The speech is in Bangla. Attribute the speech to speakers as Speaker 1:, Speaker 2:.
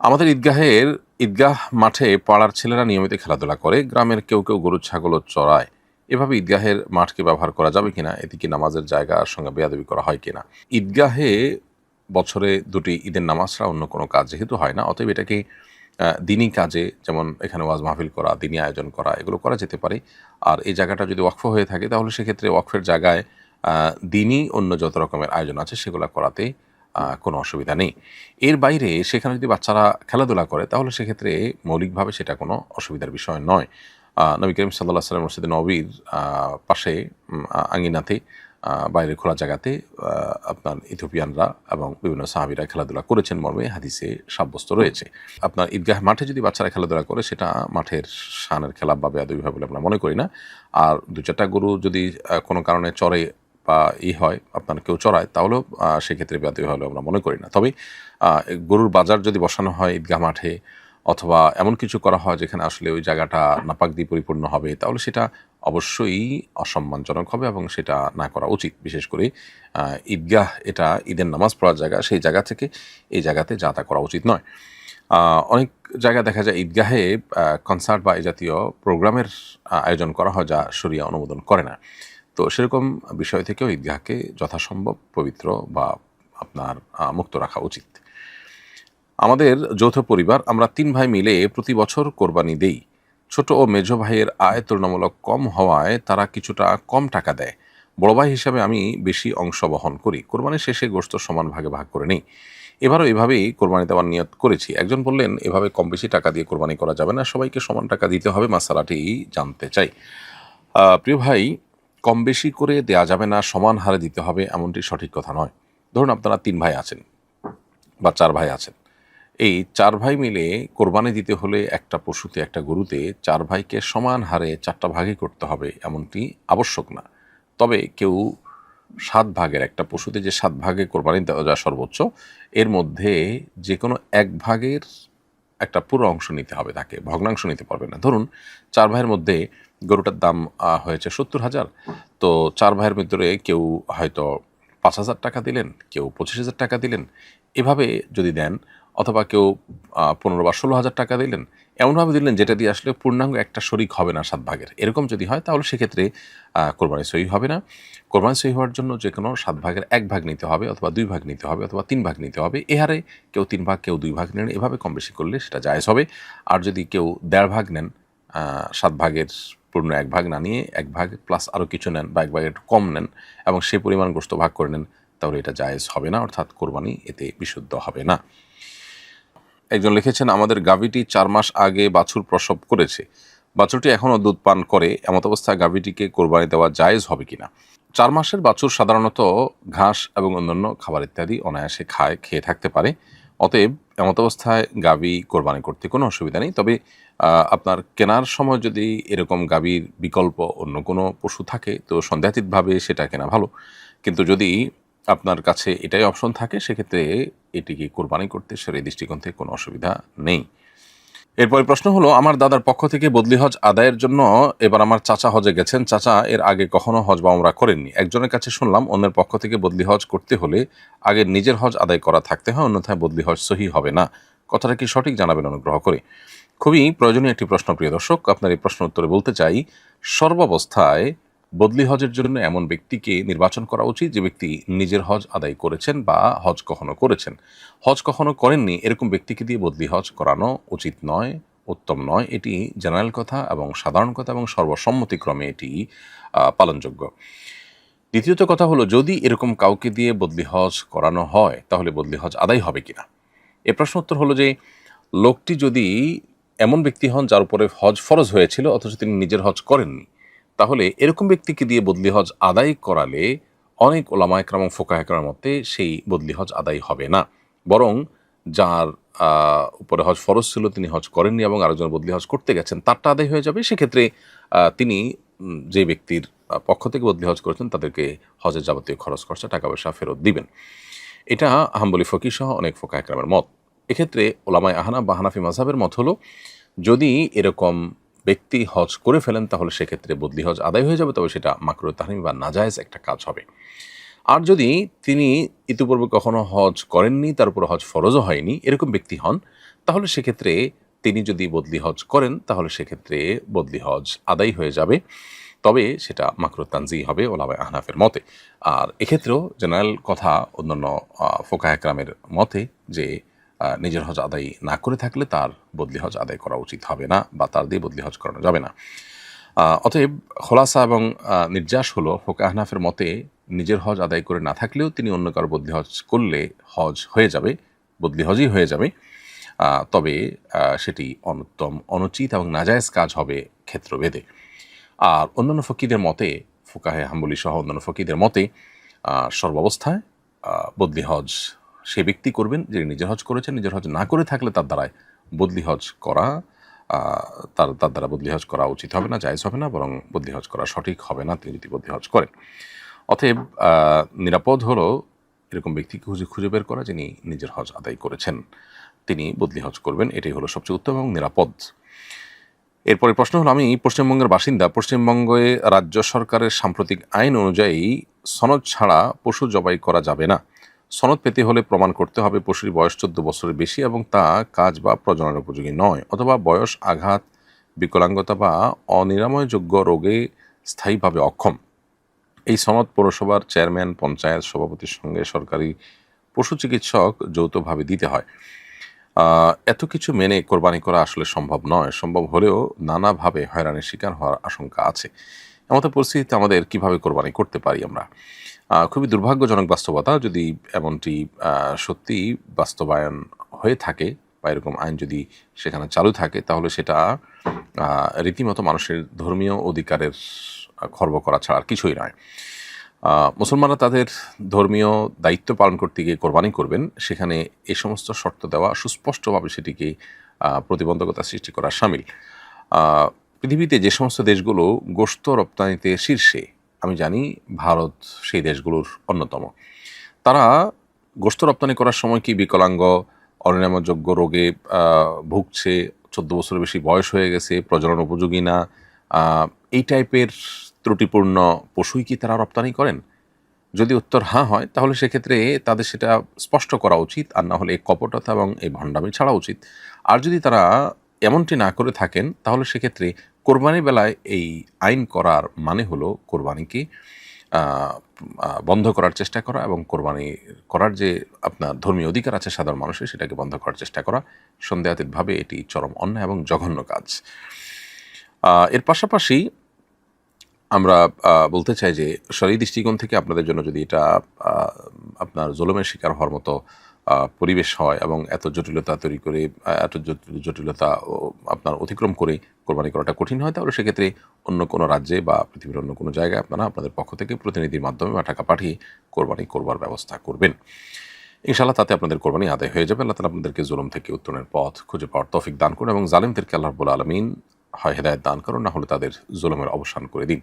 Speaker 1: আমাদের ঈদগাহ মাঠে পাড়ার ছেলেরা নিয়মিত খেলাধুলা করে। গ্রামের কেউ গরু ছাগলও চড়ায়। এভাবে ঈদগাহের মাঠকে ব্যবহার করা যাবে কিনা? এতে কি নামাজের জায়গার সঙ্গে বেয়াদবি করা হয় কিনা? ঈদগাহে বছরে ২ টি ঈদের নামাজ ছাড়া অন্য কোনো কাজ যেহেতু হয় না, অতএব এটাকে দিনী কাজে, যেমন এখানে ওয়াজ মাহফিল করা, দিনী আয়োজন করা, এগুলো করা যেতে পারে। আর এই জায়গাটা যদি ওয়াকফ হয়ে থাকে তাহলে সেক্ষেত্রে ওয়াকফের জায়গায় আ দিনী অন্য যত রকমের আয়োজন আছে সেগুলা করাতে কোনো অসুবিধা নেই। এর বাইরে সেখানে যদি বাচ্চারা খেলাধুলা করে তাহলে সেক্ষেত্রে মৌলিকভাবে সেটা কোনো অসুবিধার বিষয় নয়। নবী করিম সাল্লাল্লাহু আলাইহি ওয়াসাল্লাম মসজিদে নববীর পাশে আঙিনাতে বাইরের খোলা জায়গাতে আপনার ইথিওপিয়ানরা এবং বিভিন্ন সাহাবীরা খেলাধুলা করেছেন মর্মে হাদিসে সাব্যস্ত রয়েছে। আপনার ঈদগাহ মাঠে যদি বাচ্চারা খেলাধুলা করে সেটা মাঠের শানের খেলাপ বা বেয়াদবি হয় বলে আমরা মনে করি না। আর ২-৪ টা গরু যদি কোনো কারণে চড়ে বা হয় আপনার কেউ চড়ায় তাহলেও সেক্ষেত্রে বেয়াদবি হলেও আমরা মনে করি না। তবে গরুর বাজার যদি বসানো হয় ঈদগাহ মাঠে অথবা এমন কিছু করা হয় যেখানে আসলে ওই জায়গাটা নাপাক দিয়ে পরিপূর্ণ হবে তাহলে সেটা অবশ্যই অসম্মানজনক হবে এবং সেটা না করা উচিত। বিশেষ করে ঈদগাহ এটা ঈদের নামাজ পড়ার জায়গা, সেই জায়গা থেকে এই জায়গাতে যা তা করা উচিত নয়। অনেক জায়গায় দেখা যায় ঈদগাহে কনসার্ট বা এই জাতীয় প্রোগ্রামের আয়োজন করা হয় যা শরিয়া অনুমোদন করে না। তো সেরকম বিষয় থেকেও ঈদগাহকে যথাসম্ভব পবিত্র বা আপনার মুক্ত রাখা উচিত। আমাদের যৌথ পরিবার, আমরা ৩ ভাই মিলে প্রতি বছর কোরবানি দেই। ছোট ও মেঝো ভাইয়ের আয় তুলনামূলক কম হওয়ায় তারা কিছুটা কম টাকা দেয়। বড় ভাই হিসাবে আমি বেশি অংশ বহন করি। কোরবানির শেষে গোশত সমান ভাগে ভাগ করে নেই। এবারও এভাবেই কোরবানি দেওয়ার নিয়ত করেছি। একজন বললেন, এভাবে কম বেশি টাকা দিয়ে কোরবানি করা যাবে না, সবাইকে সমান টাকা দিতে হবে। মাসালাটি জানতে চাই। প্রিয় ভাই, কম বেশি করে দেয়া যাবে না, সমান হারে দিতে হবে এমনটি সঠিক কথা নয়। ধরুন আপনারা ৩ ভাই আছেন বা ৪ ভাই আছেন। এই ৪ ভাই মিলে কোরবানি দিতে হলে একটা পশুতে, একটা গরুতে ৪ ভাইকে সমান হারে ৪ টা ভাগে করতে হবে এমনটি আবশ্যক না। তবে কেউ ৭ ভাগের, একটা পশুতে যে ৭ ভাগে কোরবানি দেওয়া যায় সর্বোচ্চ, এর মধ্যে যেকোনো ১ ভাগের একটা পুরো অংশ নিতে হবে তাকে, ভগ্নাংশ নিতে পারবে না। ধরুন ৪ ভাইয়ের মধ্যে গরুটার দাম হয়েছে ৭০,০০০। তো ৪ ভাইয়ের ভিতরে কেউ হয়তো ৫,০০০ টাকা দিলেন, কেউ ২৫,০০০ টাকা দিলেন। এভাবে যদি দেন, অথবা কেউ ১৫ বা ১৬,০০০ টাকা দিলেন, এমনভাবে দিলেন যেটা দিয়ে আসলে পূর্ণাঙ্গ একটা শরিক হবে না ৭ ভাগের। এরকম যদি হয় তাহলে সেক্ষেত্রে কোরবানি সহিহ হবে না। কোরবানি সহিহ হওয়ার জন্য যেকোনো ৭ ভাগের ১ ভাগ নিতে হবে, অথবা ২ ভাগ নিতে হবে, অথবা ৩ ভাগ নিতে হবে। এ হারে কেউ ৩ ভাগ, কেউ ২ ভাগ নেন, এভাবে কম বেশি করলে সেটা জায়েজ হবে। আর যদি কেউ ১.৫ ভাগ নেন, ৭ ভাগের পূর্ণ ১ ভাগ না নিয়ে ১ ভাগ প্লাস আরও কিছু নেন বা ১ ভাগের একটু কম নেন এবং সে পরিমাণ গোশত ভাগ করে নেন, তাহলে এটা জায়েজ হবে না, অর্থাৎ কোরবানি এতে বিশুদ্ধ হবে না। একজন লিখেছেন, আমাদের গাভীটি ৪ মাস আগে বাছুর প্রসব করেছে। বাছুরটি এখনও দুধ পান করে। এমত অবস্থায় গাভীটিকে কোরবানি দেওয়া জায়েজ হবে কিনা? ৪ মাসের বাছুর সাধারণত ঘাস এবং অন্যান্য খাবার ইত্যাদি অনায়াসে খেয়ে থাকতে পারে। অতএব এমত অবস্থায় গাভী কোরবানি করতে কোনো অসুবিধা নেই। তবে আপনার কেনার সময় যদি এরকম গাভীর বিকল্প অন্য কোনো পশু থাকে তো সন্দেহাতীতভাবে সেটা কেনা ভালো। কিন্তু যদি আপনার কাছে এটাই অপশন থাকে সেক্ষেত্রে এটিকে কোরবানি করতে শরীয়ত দৃষ্টিকোণ থেকে কোনো অসুবিধা নেই। এরপরে প্রশ্ন হলো, আমার দাদার পক্ষ থেকে বদলি হজ আদায়ের জন্য এবার আমার চাচা হজে গেছেন। চাচা এর আগে কখনো হজ বা ওমরা করেননি। একজনের কাছে শুনলাম অন্যের পক্ষ থেকে বদলি হজ করতে হলে আগে নিজের হজ আদায় করা থাকতে হয়, অন্যথায় বদলি হজ সহি হবে না। কথাটা কি সঠিক, জানাবেন অনুগ্রহ করে। খুবই প্রয়োজনীয় একটি প্রশ্ন প্রিয় দর্শক। আপনার এই প্রশ্ন উত্তরে বলতে চাই, সর্বাবস্থায় বদলি হজের জন্য এমন ব্যক্তিকে নির্বাচন করা উচিত যে ব্যক্তি নিজের হজ আদায় করেছেন বা হজ কখনো করেছেন। হজ কখনো করেননি এরকম ব্যক্তিকে দিয়ে বদলি হজ করানো উচিত নয়, উত্তম নয়। এটি জেনারেল কথা এবং সাধারণ কথা এবং সর্বসম্মতিক্রমে এটি পালনযোগ্য। দ্বিতীয়ত কথা হলো, যদি এরকম কাউকে দিয়ে বদলি হজ করানো হয় তাহলে বদলি হজ আদায় হবে কিনা। এ প্রশ্ন উত্তর হলো যে, লোকটি যদি এমন ব্যক্তি হন যার উপরে হজ ফরজ হয়েছিল অথচ তিনি নিজের হজ করেননি, তাহলে এরকম ব্যক্তিকে দিয়ে বদলি হজ আদায় করালে অনেক ওলামা একরাম এবং ফোকাহ একরামের মতে সেই বদলি হজ আদায় হবে না। বরং যার উপরে হজ ফরজ ছিল তিনি হজ করেননি এবং আরেকজন বদলি হজ করতে গেছেন, তারটা আদায় হয়ে যাবে। সেক্ষেত্রে তিনি যে ব্যক্তির পক্ষ থেকে বদলি হজ করেছেন তাদেরকে হজের যাবতীয় খরচ খরচা টাকা পয়সা ফেরত দিবেন। এটা হাম্বলি ফকিহ সহ অনেক ফোকাহ একরামের মত। এক্ষেত্রে ওলামায়ে আহনাফ বা হানাফি মাযহাবের মত হলো, যদি এরকম ব্যক্তি হজ করে ফেলেন তাহলে সেক্ষেত্রে বদলি হজ আদায় হয়ে যাবে, তবে সেটা মাকরুহ তাহরিম বা নাজায়েজ একটা কাজ হবে। আর যদি তিনি ইতিপূর্বে কখনো হজ করেননি, তার উপর হজ ফরজও হয়নি, এরকম ব্যক্তি হন, তাহলে সেক্ষেত্রে তিনি যদি বদলি হজ করেন তাহলে সেক্ষেত্রে বদলি হজ আদায় হয়ে যাবে, তবে সেটা মাকরুহ তানজিহ হবে ওলামায়ে আহনাফের মতে। আর এক্ষেত্রেও জেনারেল কথা অন্যান্য ফোকাহে কেরামের মতে যে নিজের হজ আদায় না করে থাকলে তার বদলি হজ আদায় করা উচিত হবে না বা তার দিয়ে বদলি হজ করানো যাবে না। অতএব খোলাসা এবং নির্যাস হলো ফোকাহে আহনাফের মতে নিজের হজ আদায় করে না থাকলেও তিনি অন্য কারো বদলি হজ করলে হজ হয়ে যাবে, বদলি হজই হয়ে যাবে। তবে সেটি অনুত্তম, অনুচিত এবং নাজায়েজ কাজ হবে ক্ষেত্রভেদে। আর অন্যান্য ফকিদের মতে, ফোকাহে হাম্বলি সহ অন্যান্য ফকিদের মতে সর্বাবস্থায় বদলি হজ সে ব্যক্তি করবেন যিনি নিজের হজ করেছেন। নিজের হজ না করে থাকলে তার দ্বারায় বদলি হজ করা তার দ্বারা বদলি হজ করা উচিত হবে না, জায়েজ হবে না, বরং বদলি হজ করা সঠিক হবে না তিনি যদি বদলি হজ করেন। অতএব নিরাপদ হলো এরকম ব্যক্তিকে খুঁজে বের করা যিনি নিজের হজ আদায় করেছেন, তিনি বদলি হজ করবেন, এটাই হলো সবচেয়ে উত্তম এবং নিরাপদ। এরপরে প্রশ্ন হলো, আমি পশ্চিমবঙ্গের বাসিন্দা। পশ্চিমবঙ্গে রাজ্য সরকারের সাম্প্রতিক আইন অনুযায়ী সনদ ছাড়া পশু জবাই করা যাবে না। সনদ পেতে হলে প্রমাণ করতে হবে পশুর বয়স 14 বছরের বেশি এবং তা কাজ বা প্রজননের উপযোগী নয়, অথবা বয়স, আঘাত, বিকলাঙ্গতা বা অনিরাময়যোগ্য রোগে স্থায়ীভাবে অক্ষম। এই সনদ পৌরসভার চেয়ারম্যান, পঞ্চায়েত সভাপতির সঙ্গে সরকারি পশু চিকিৎসক যৌথভাবে দিতে হয়। এত কিছু মেনে কোরবানি করা আসলে সম্ভব নয়। সম্ভব হলেও নানাভাবে হয়রানির শিকার হওয়ার আশঙ্কা আছে। এমতো পরিস্থিতিতে আমাদের কিভাবে কোরবানি করতে পারি আমরা? খুবই দুর্ভাগ্যজনক বাস্তবতা। যদি এমনটি সত্যি বাস্তবায়ন হয়ে থাকে বা এরকম আইন যদি সেখানে চালু থাকে, তাহলে সেটা রীতিমতো মানুষের ধর্মীয় অধিকারের খর্ব করা ছাড়া আর কিছুই নয়। মুসলমানরা তাদের ধর্মীয় দায়িত্ব পালন করতে গিয়ে কোরবানি করবেন, সেখানে এই সমস্ত শর্ত দেওয়া সুস্পষ্টভাবে সেটিকে প্রতিবন্ধকতা সৃষ্টি করা শামিল। পৃথিবীতে যে সমস্ত দেশগুলো গোশত রপ্তানিতে শীর্ষে, আমি জানি ভারত সেই দেশগুলোর অন্যতম। তারা গোশত রপ্তানি করার সময় কি বিকলাঙ্গ, অনিরাময়যোগ্য রোগে ভুগছে, 14 বছরের বেশি বয়স হয়ে গেছে, প্রজনন উপযোগী না, এই টাইপের ত্রুটিপূর্ণ পশুই কি তারা রপ্তানি করেন? যদি উত্তর হ্যাঁ হয়, তাহলে সেক্ষেত্রে তাদের সেটা স্পষ্ট করা উচিত, আর না হলে এই কপটতা এবং এই ভণ্ডামি ছাড়া উচিত। আর যদি তারা এমনটি না করে থাকেন, তাহলে সেক্ষেত্রে কোরবানির বেলায় এই আইন করার মানে হলো কোরবানিকে বন্ধ করার চেষ্টা করা এবং কোরবানি করার যে আপনার ধর্মীয় অধিকার আছে সাধারণ মানুষের, সেটাকে বন্ধ করার চেষ্টা করা। সন্দেহাতীতভাবে এটি চরম অন্যায় এবং জঘন্য কাজ। এর পাশাপাশি আমরা বলতে চাই যে শরীয়ী দৃষ্টিকোণ থেকে আপনাদের জন্য যদি এটা আপনার জুলুমের শিকার হওয়ার মতো পরিবেশ হয় এবং এত জটিলতা তৈরি করে, এত জটিলতা আপনার অতিক্রম করে কোরবানি করাটা কঠিন হয়, তাহলে সেক্ষেত্রে অন্য কোনো রাজ্যে বা পৃথিবীর অন্য কোনো জায়গায় আপনারা আপনাদের পক্ষ থেকে প্রতিনিধির মাধ্যমে বা টাকা পাঠিয়ে কোরবানি করবার ব্যবস্থা করবেন। ইনশাআল্লাহ তাতে আপনাদের কোরবানি আদায় হয়ে যাবে। আল্লাহ তাআলা আপনাদেরকে জুলুম থেকে উত্তরণের পথ খুঁজে পাওয়ার তৌফিক দান করুন এবং জালিমদেরকে আল্লাহ রাব্বুল আলামিন হয় হেদায়েত দান করুন, না হলে তাদের জুলুমের অবসান করে দিন।